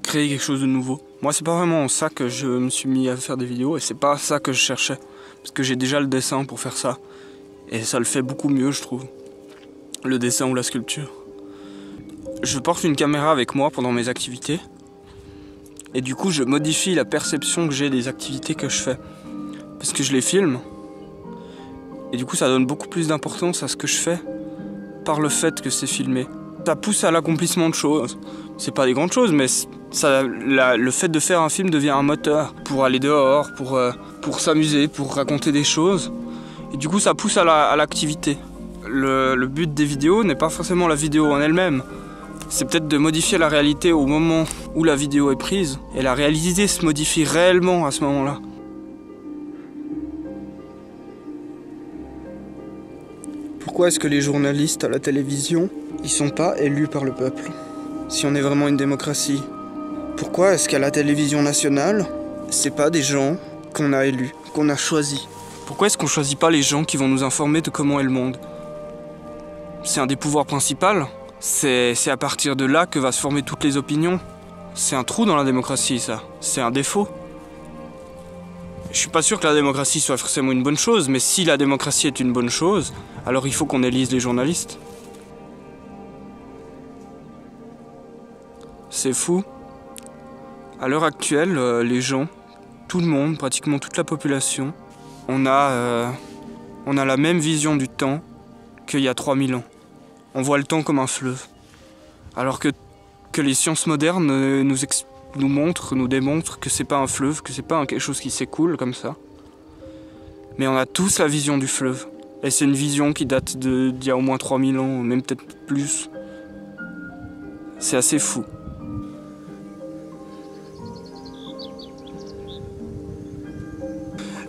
créer quelque chose de nouveau. Moi, c'est pas vraiment ça que je me suis mis à faire des vidéos et c'est pas ça que je cherchais. Parce que j'ai déjà le dessin pour faire ça. Et ça le fait beaucoup mieux, je trouve. Le dessin ou la sculpture. Je porte une caméra avec moi pendant mes activités. Et du coup, je modifie la perception que j'ai des activités que je fais. Parce que je les filme. Et du coup, ça donne beaucoup plus d'importance à ce que je fais par le fait que c'est filmé. Ça pousse à l'accomplissement de choses. C'est pas des grandes choses, mais le fait de faire un film devient un moteur pour aller dehors, pour s'amuser, pour raconter des choses. Et du coup, ça pousse à l'activité. Le but des vidéos n'est pas forcément la vidéo en elle-même. C'est peut-être de modifier la réalité au moment où la vidéo est prise. Et la réalité se modifie réellement à ce moment-là. Pourquoi est-ce que les journalistes à la télévision, ils sont pas élus par le peuple? Si on est vraiment une démocratie. Pourquoi est-ce qu'à la télévision nationale, c'est pas des gens qu'on a élus, qu'on a choisis? Pourquoi est-ce qu'on choisit pas les gens qui vont nous informer de comment est le monde? C'est un des pouvoirs principaux. C'est à partir de là que va se former toutes les opinions. C'est un trou dans la démocratie, ça. C'est un défaut. Je suis pas sûr que la démocratie soit forcément une bonne chose, mais si la démocratie est une bonne chose, alors il faut qu'on élise les journalistes. C'est fou. À l'heure actuelle, les gens, tout le monde, pratiquement toute la population, on a la même vision du temps qu'il y a 3000 ans. On voit le temps comme un fleuve. Alors que les sciences modernes nous démontrent que c'est pas un fleuve, que c'est pas quelque chose qui s'écoule comme ça. Mais on a tous la vision du fleuve. Et c'est une vision qui date d'il y a au moins 3000 ans, même peut-être plus. C'est assez fou.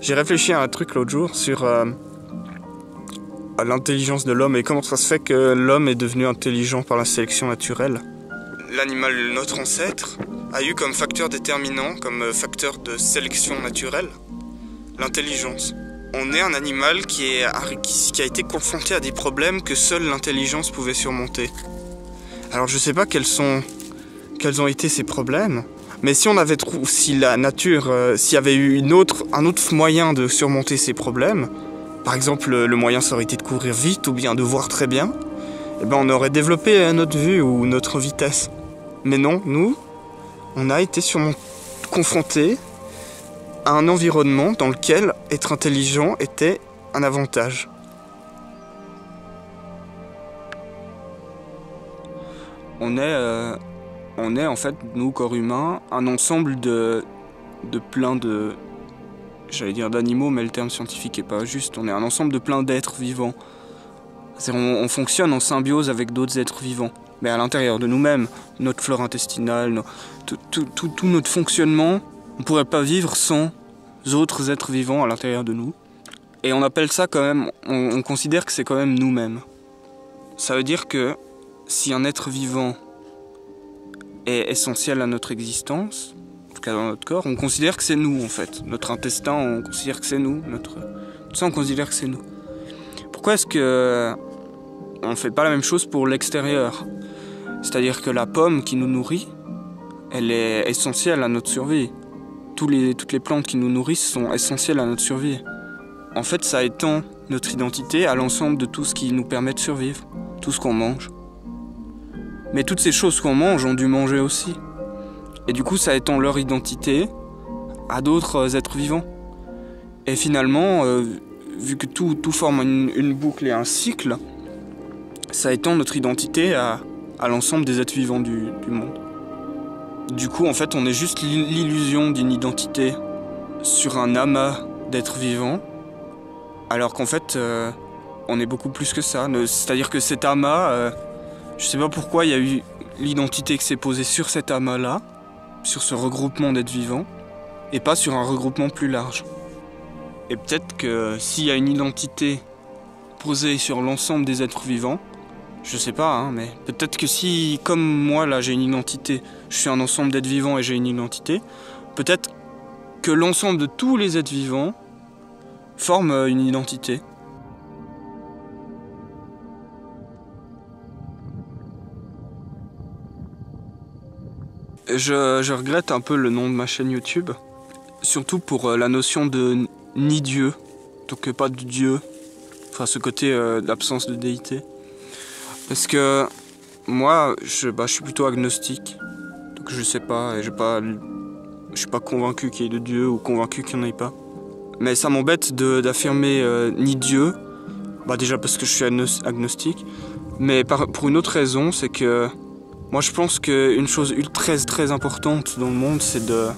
J'ai réfléchi à un truc l'autre jour sur l'intelligence de l'homme et comment ça se fait que l'homme est devenu intelligent par la sélection naturelle. L'animal, notre ancêtre, a eu comme facteur déterminant, comme facteur de sélection naturelle, l'intelligence. On est un animal qui a été confronté à des problèmes que seule l'intelligence pouvait surmonter. Alors je sais pas quels ont été ces problèmes, mais si on avait si la nature, s'il y avait eu un autre moyen de surmonter ces problèmes, par exemple le moyen ça aurait été de courir vite ou bien de voir très bien, eh ben on aurait développé notre vue ou notre vitesse. Mais non, nous, on a été confrontés à un environnement dans lequel être intelligent était un avantage. On est en fait, nous, corps humains, un ensemble de plein de... J'allais dire d'animaux, mais le terme scientifique n'est pas juste. On est un ensemble de plein d'êtres vivants. On fonctionne en symbiose avec d'autres êtres vivants. Mais à l'intérieur de nous-mêmes, notre flore intestinale, tout notre fonctionnement, on ne pourrait pas vivre sans autres êtres vivants à l'intérieur de nous. Et on appelle ça quand même, on considère que c'est quand même nous-mêmes. Ça veut dire que si un être vivant est essentiel à notre existence, en tout cas dans notre corps, on considère que c'est nous en fait. Notre intestin, on considère que c'est nous. Tout ça, on considère que c'est nous. Pourquoi est-ce que on ne fait pas la même chose pour l'extérieur? C'est-à-dire que la pomme qui nous nourrit, elle est essentielle à notre survie. Toutes les plantes qui nous nourrissent sont essentielles à notre survie. En fait, ça étend notre identité à l'ensemble de tout ce qui nous permet de survivre, tout ce qu'on mange. Mais toutes ces choses qu'on mange, on dû manger aussi. Et du coup, ça étend leur identité à d'autres êtres vivants. Et finalement, vu que tout forme une boucle et un cycle, ça étend notre identité à l'ensemble des êtres vivants du monde. Du coup, en fait, on est juste l'illusion d'une identité sur un amas d'êtres vivants, alors qu'en fait, on est beaucoup plus que ça. C'est-à-dire que cet amas, je sais pas pourquoi il y a eu l'identité qui s'est posée sur cet amas-là, sur ce regroupement d'êtres vivants, et pas sur un regroupement plus large. Et peut-être que s'il y a une identité posée sur l'ensemble des êtres vivants, je sais pas, hein, mais peut-être que si, comme moi, là, j'ai une identité, je suis un ensemble d'êtres vivants et j'ai une identité, peut-être que l'ensemble de tous les êtres vivants forment une identité. Je regrette un peu le nom de ma chaîne YouTube, surtout pour la notion de ni Dieu, donc pas de Dieu, enfin ce côté d'absence de déité. Parce que moi, je suis plutôt agnostique, donc je sais pas, et je suis pas convaincu qu'il y ait de Dieu ou convaincu qu'il n'y en ait pas. Mais ça m'embête d'affirmer ni Dieu, déjà parce que je suis agnostique, mais pour une autre raison, c'est que moi je pense qu'une chose très importante dans le monde, c'est de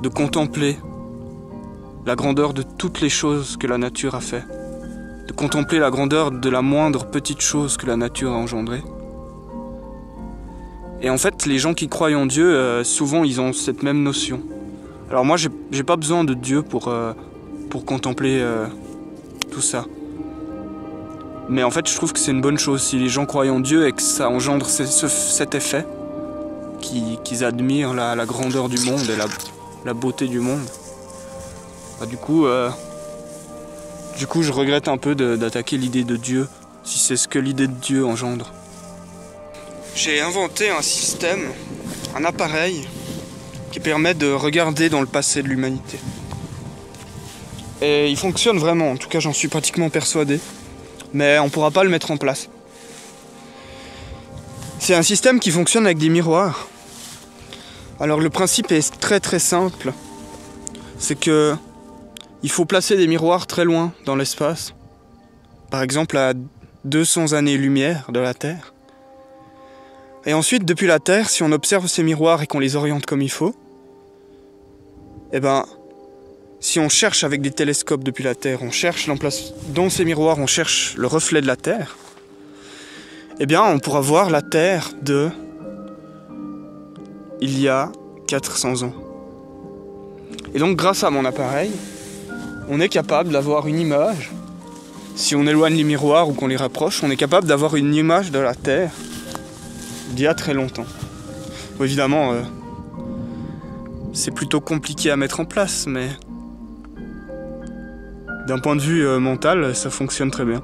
contempler la grandeur de toutes les choses que la nature a fait. De contempler la grandeur de la moindre petite chose que la nature a engendrée. Et en fait, les gens qui croient en Dieu, souvent ils ont cette même notion. Alors moi j'ai pas besoin de Dieu pour contempler tout ça. Mais en fait je trouve que c'est une bonne chose si les gens croient en Dieu et que ça engendre cet effet, qu'ils admirent la grandeur du monde et la beauté du monde. Du coup je regrette un peu d'attaquer l'idée de Dieu, si c'est ce que l'idée de Dieu engendre. J'ai inventé un système, un appareil, qui permet de regarder dans le passé de l'humanité. Et il fonctionne vraiment, en tout cas j'en suis pratiquement persuadé, mais on ne pourra pas le mettre en place. C'est un système qui fonctionne avec des miroirs. Alors le principe est très simple, c'est que il faut placer des miroirs très loin dans l'espace, par exemple à 200 années-lumière de la Terre. Et ensuite, depuis la Terre, si on observe ces miroirs et qu'on les oriente comme il faut, si on cherche avec des télescopes depuis la Terre, on cherche dans ces miroirs, on cherche le reflet de la Terre, on pourra voir la Terre il y a 400 ans. Et donc, grâce à mon appareil, on est capable d'avoir une image. Si on éloigne les miroirs ou qu'on les rapproche, on est capable d'avoir une image de la Terre d'il y a très longtemps. Bon, évidemment, c'est plutôt compliqué à mettre en place, mais d'un point de vue mental, ça fonctionne très bien.